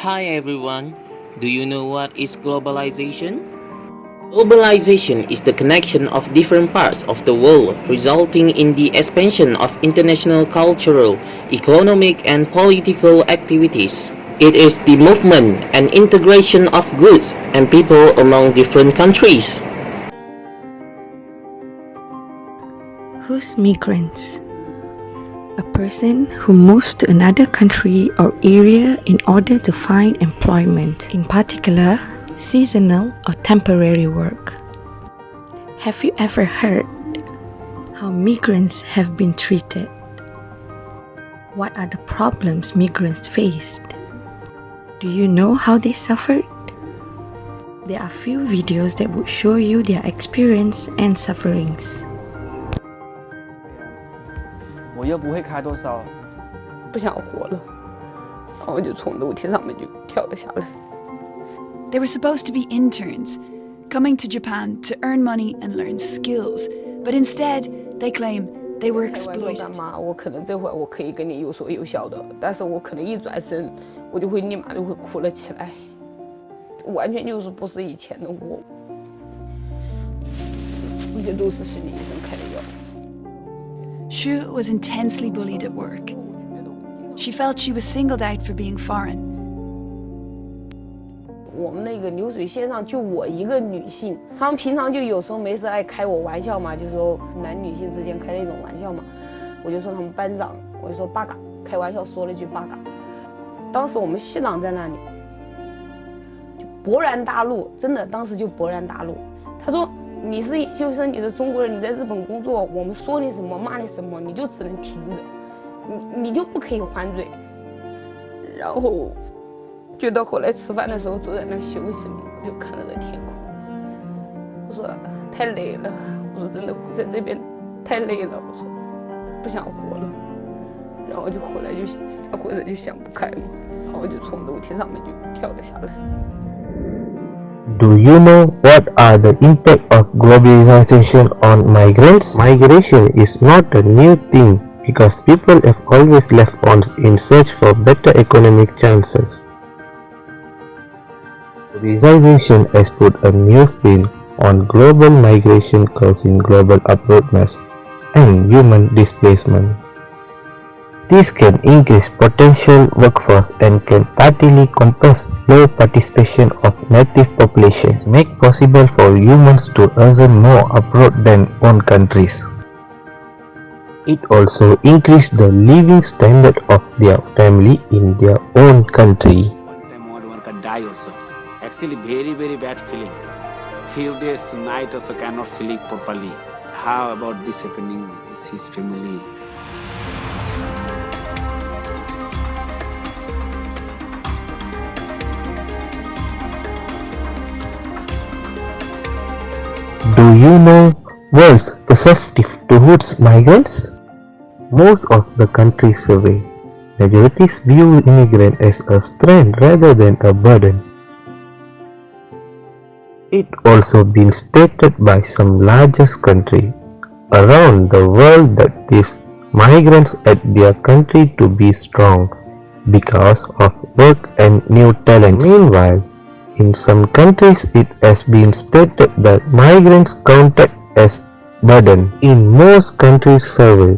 Hi everyone, do you know what is globalization? Globalization is the connection of different parts of the world resulting in the expansion of international cultural, economic and political activities. It is the movement and integration of goods and people among different countries. Who's migrants? A person who moves to another country or area in order to find employment, in particular, seasonal or temporary work. Have you ever heard how migrants have been treated? What are the problems migrants faced? Do you know how they suffered? There are few videos that would show you their experience and sufferings. 我又不会开多少，不想活了，然后我就从楼梯上面就跳了下来。They were supposed to be interns, coming to Japan to earn money and learn skills, but instead they claim they were exploited. 我可能这会儿我可以跟你有说有笑的，但是我可能一转身，我就会立马就会哭了起来，完全就是不是以前的我，这些都是心理医生开的药。Shu was intensely bullied at work. She felt she was singled out for being foreign. 我们那个流水线上就我一个女性，他们平常就有时候没事爱开我玩笑嘛，就说男女性之间开那种玩笑嘛，我就说他们班长，我就说八嘎，开玩笑说了一句八嘎。当时我们系长在那里，就勃然大怒，真的当时就勃然大怒。他说。你是研究生，你是中国人，你在日本工作，我们说你什么骂你什么，你就只能听着，你就不可以还嘴。然后，就到后来吃饭的时候坐在那休息嘛，我就看着这天空，我说太累了，我说真的在这边太累了，我说不想活了。然后就后来就或者就想不开嘛，然后就从楼梯上面就跳了下来。Do you know what are the impact of globalization on migrants? Migration is not a new thing because people have always left on in search for better economic chances. Globalization has put a new spin on global migration causing global uprootedness and human displacement. This can increase potential workforce and can partly compensate low participation of native populations, make possible for humans to earn more abroad than own countries. It also increases the living standard of their family in their own country. One time one can die also. Actually very bad feeling. Few days, night also cannot sleep properly. How about this happening is his family? Do you know world's perspective towards migrants? Most of the countries surveyed, majorities view immigrants as a strength rather than a burden. It also been stated by some largest countries around the world that these migrants at their country to be strong because of work and new talents. Meanwhile, in some countries, it has been stated that migrants counted as burden. In most countries surveyed,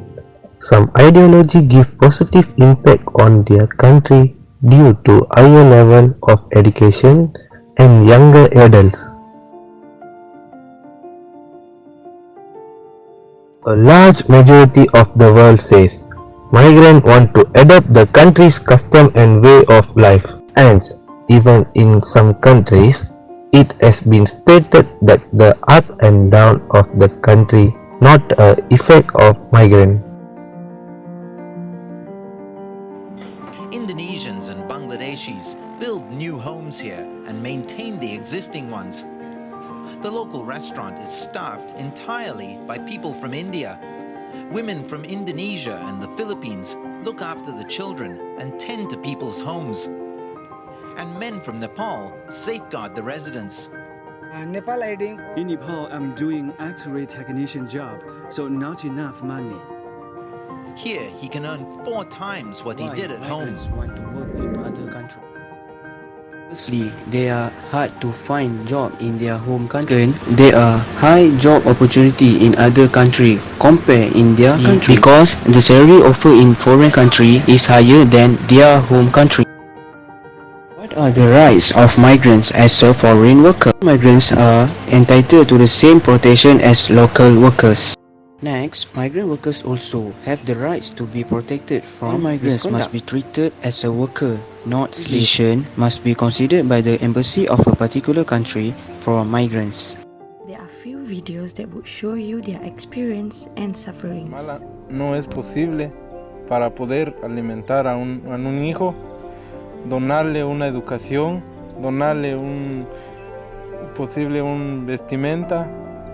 some ideology give positive impact on their country due to higher level of education and younger adults. A large majority of the world says migrants want to adopt the country's custom and way of life. Hence, even in some countries, it has been stated that the up and down of the country not an effect of migrant. Indonesians and Bangladeshis build new homes here and maintain the existing ones. The local restaurant is staffed entirely by people from India. Women from Indonesia and the Philippines look after the children and tend to people's homes. And men from Nepal safeguard the residents. In Nepal, I'm doing X-ray technician job, so not enough money. Here, he can earn 4 times what he did at home. Want to work in other countries. Firstly, they are hard to find job in their home country. Second, there are high job opportunity in other country compared in their country because the salary offered in foreign country is higher than their home country. What are the rights of migrants as a foreign worker? Migrants are entitled to the same protection as local workers. Next, migrant workers also have the rights to be protected from migrants must be treated as a worker, not slave. Must be considered by the embassy of a particular country for migrants. There are few videos that would show you their experience and sufferings. No es posible para poder alimentar a un hijo, donarle una educación, donarle un vestimenta,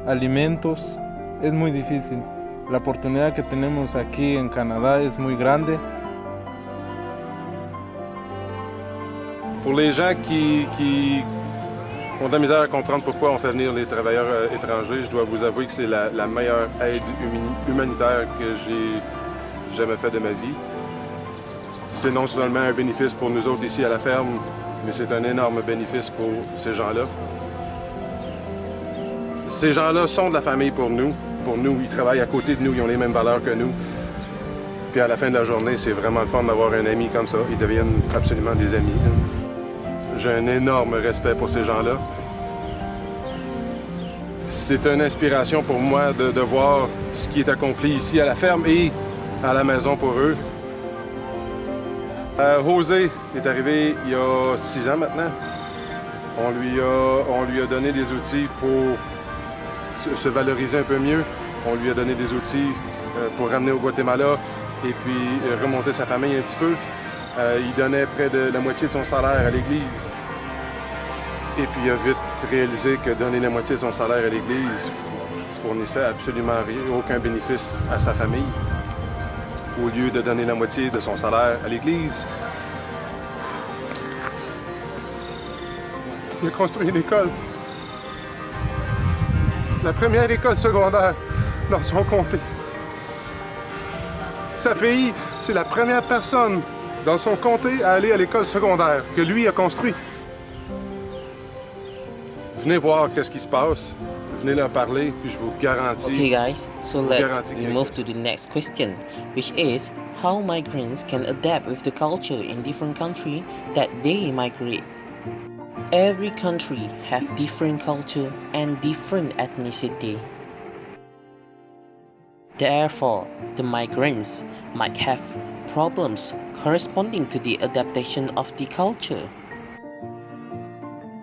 alimentos. Es muy difícil. La oportunidad que tenemos aquí en Canadá es muy grande. Pour les gens qui ont de la misère à comprendre pourquoi on fait venir les travailleurs étrangers, je dois vous avouer que c'est la meilleure aide humanitaire que j'ai jamais fait de ma vie. C'est non seulement un bénéfice pour nous autres ici à la ferme, mais c'est un énorme bénéfice pour ces gens-là. Ces gens-là sont de la famille pour nous. Pour nous, ils travaillent à côté de nous, ils ont les mêmes valeurs que nous. Puis à la fin de la journée, c'est vraiment le fun d'avoir un ami comme ça. Ils deviennent absolument des amis. J'ai un énorme respect pour ces gens-là. C'est une inspiration pour moi de voir ce qui est accompli ici à la ferme et à la maison pour eux. José est arrivé il y a 6 ans maintenant. On lui a donné des outils pour se valoriser un peu mieux. On lui a donné des outils pour ramener au Guatemala et puis remonter sa famille un petit peu. Il donnait près de la moitié de son salaire à l'église. Et puis il a vite réalisé que donner la moitié de son salaire à l'église fournissait absolument rien, aucun bénéfice à sa famille. Au lieu de donner la moitié de son salaire à l'église, il a construit une école. La première école secondaire dans son comté. Sa fille, c'est la première personne dans son comté à aller à l'école secondaire que lui a construit. Venez voir qu'est-ce qui se passe. Venez leur parler, puis je vous garantis. Okay guys, so let's move to the next question, which is how migrants can adapt with the culture in different countries that they migrate. Every country have different culture and different ethnicity. Therefore, the migrants might have problems corresponding to the adaptation of the culture.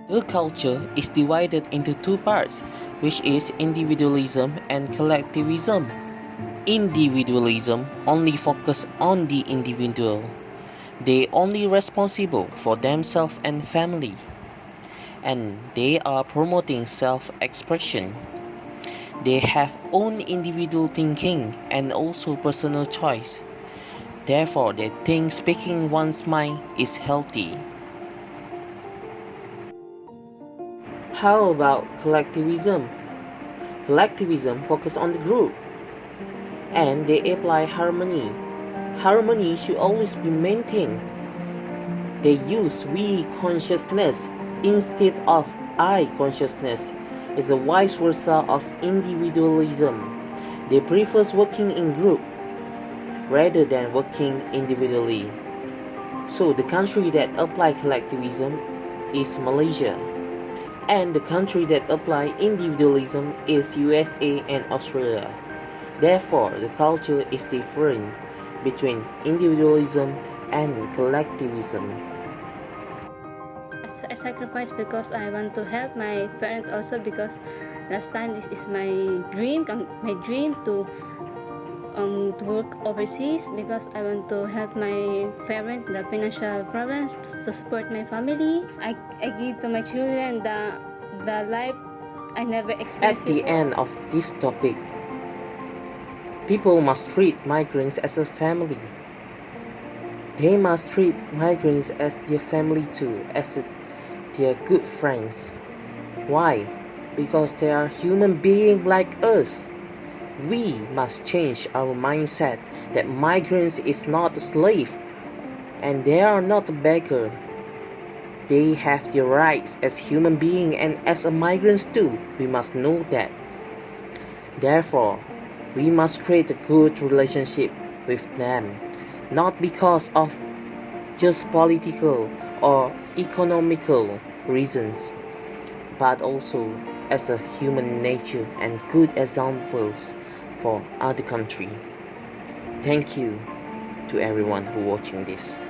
The culture is divided into two parts, which is individualism and collectivism. Individualism only focus on the individual. They only responsible for themselves and family. And they are promoting self-expression. They have own individual thinking and also personal choice. Therefore, they think speaking one's mind is healthy. How about collectivism? Collectivism focuses on the group and they apply harmony. Harmony should always be maintained. They use we consciousness instead of I consciousness. Is a vice versa of individualism. They prefer working in group rather than working individually. So the country that apply collectivism is Malaysia, and the country that apply individualism is USA and Australia. Therefore, the culture is different between individualism and collectivism. I sacrifice because I want to help my parents also, because last time this is my dream to work overseas, because I want to help my parents the financial problems to support my family. I give to my children the life I never experienced. At the end of this topic, people must treat migrants as a family. They must treat migrants as their family too, as their good friends. Why? Because they are human beings like us. We must change our mindset that migrants is not a slave and they are not a beggar. They have their rights as human beings and as a migrants too. We must know that. Therefore, we must create a good relationship with them, not because of just political or economical reasons, but also as a human nature and good examples for other country. Thank you to everyone who watching this.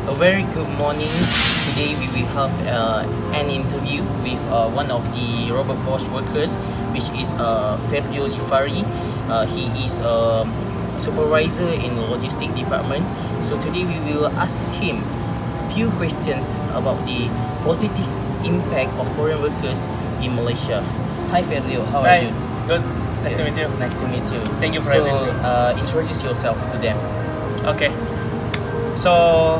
A very good morning. Today we will have an interview with one of the Robert Bosch workers, which is Ferdio Jifari. He is a supervisor in the logistic department. So today we will ask him few questions about the positive impact of foreign workers in Malaysia. Hi Ferdio, how are you? Good. Nice to meet you. Nice to meet you. Thank you for having me. So introduce yourself to them. Okay. So,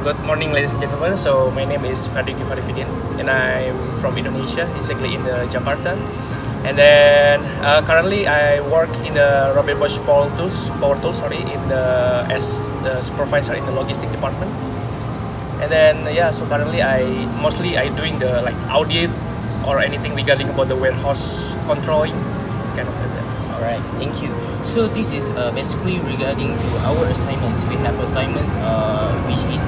good morning, ladies and gentlemen. So, my name is Arivethiran A, and I'm from Indonesia, exactly in the Jakarta. And then currently I work in the Robert Bosch Power Tools, as the supervisor in the logistic department. And then so currently I doing the like audit or anything regarding about the warehouse controlling, kind of like that. Alright, thank you. So this is basically regarding to our assignments. We have assignments which is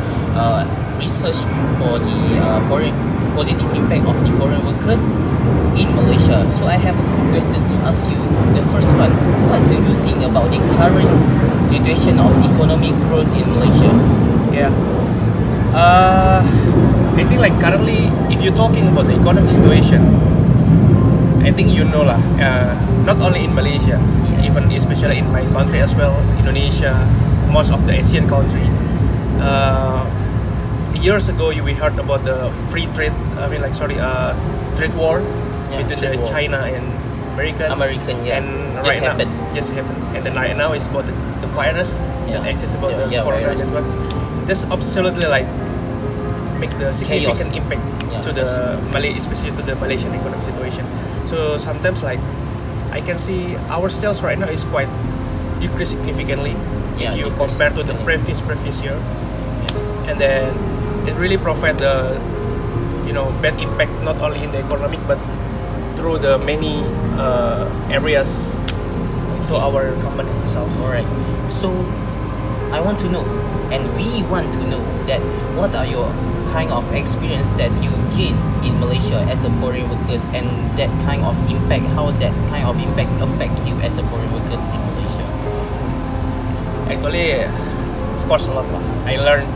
research for the foreign positive impact of the foreign workers in Malaysia. So I have a few questions to ask you. The first one, what do you think about the current situation of economic growth in Malaysia? Yeah. I think like currently, if you're talking about the economic situation, I think you know lah. Not only in Malaysia, even especially in my country as well, Indonesia, most of the Asian country. Years ago, we heard about the free trade. Trade war between China and American. Yeah. And just right happened. now, just happened. And then right now it's about the virus that exists about the coronavirus. That's absolutely like make the significant impact to the especially to the Malaysian economic situation. So sometimes like I can see our sales right now is quite decreased significantly if you compare to the previous year. Yes. And then it really provide the bad impact not only in the economic but through the many areas to our company itself. Alright. So I want to know, and we want to know that what are your kind of experience that you gain in Malaysia as a foreign workers, and that kind of impact, how that kind of impact affect you as a foreign workers in Malaysia? Actually, of course a lot lah. I learned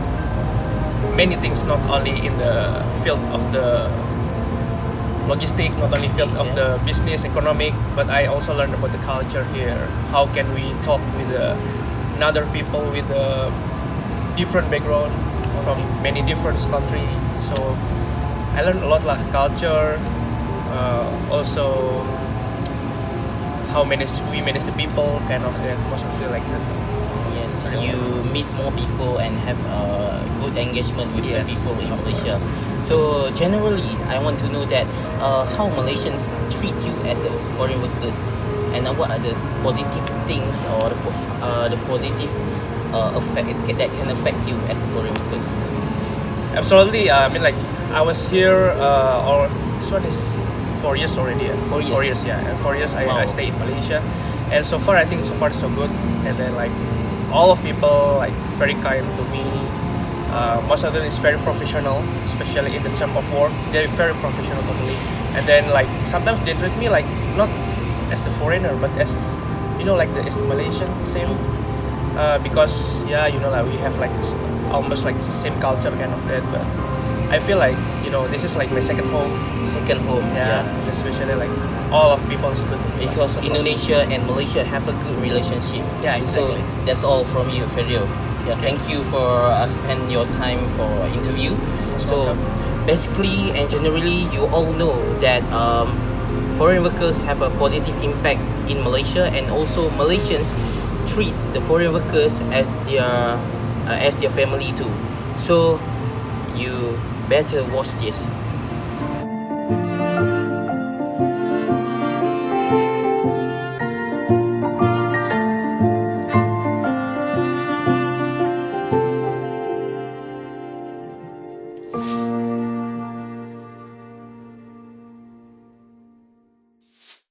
many things not only in the field of the logistic, not only field of the business, economic, but I also learned about the culture here. How can we talk with another people with a different background from many different countries. So I learned a lot lah, culture, also how we manage the people, kind of that, most of it like that. Yes, you meet more people and have good engagement with the people in Malaysia. So generally, I want to know that how Malaysians treat you as a foreign workers, and what are the positive things or the positive effect that can affect you as a foreign workers? Absolutely. I mean, like I was here, or this one is 4 years already. 4 years. 4 years, yeah. And 4 years Wow. I stayed in Malaysia, and so far I think so far so good. And then like all of people like very kind to me. Most of them is very professional, especially in the term of work. They're very professional totally. And then like sometimes they treat me like not as the foreigner, but as like as the Malaysian same. Because like we have like almost like same culture kind of that. But I feel like this is like my second home. Second home. Yeah. Especially like all of people is good to me. Because Indonesia and Malaysia have a good relationship. Yeah, exactly. So that's all from you, Ferdio. Yeah, thank you for spend your time for interview. So basically and generally, you all know that foreign workers have a positive impact in Malaysia, and also Malaysians treat the foreign workers as their family too. So you better watch this.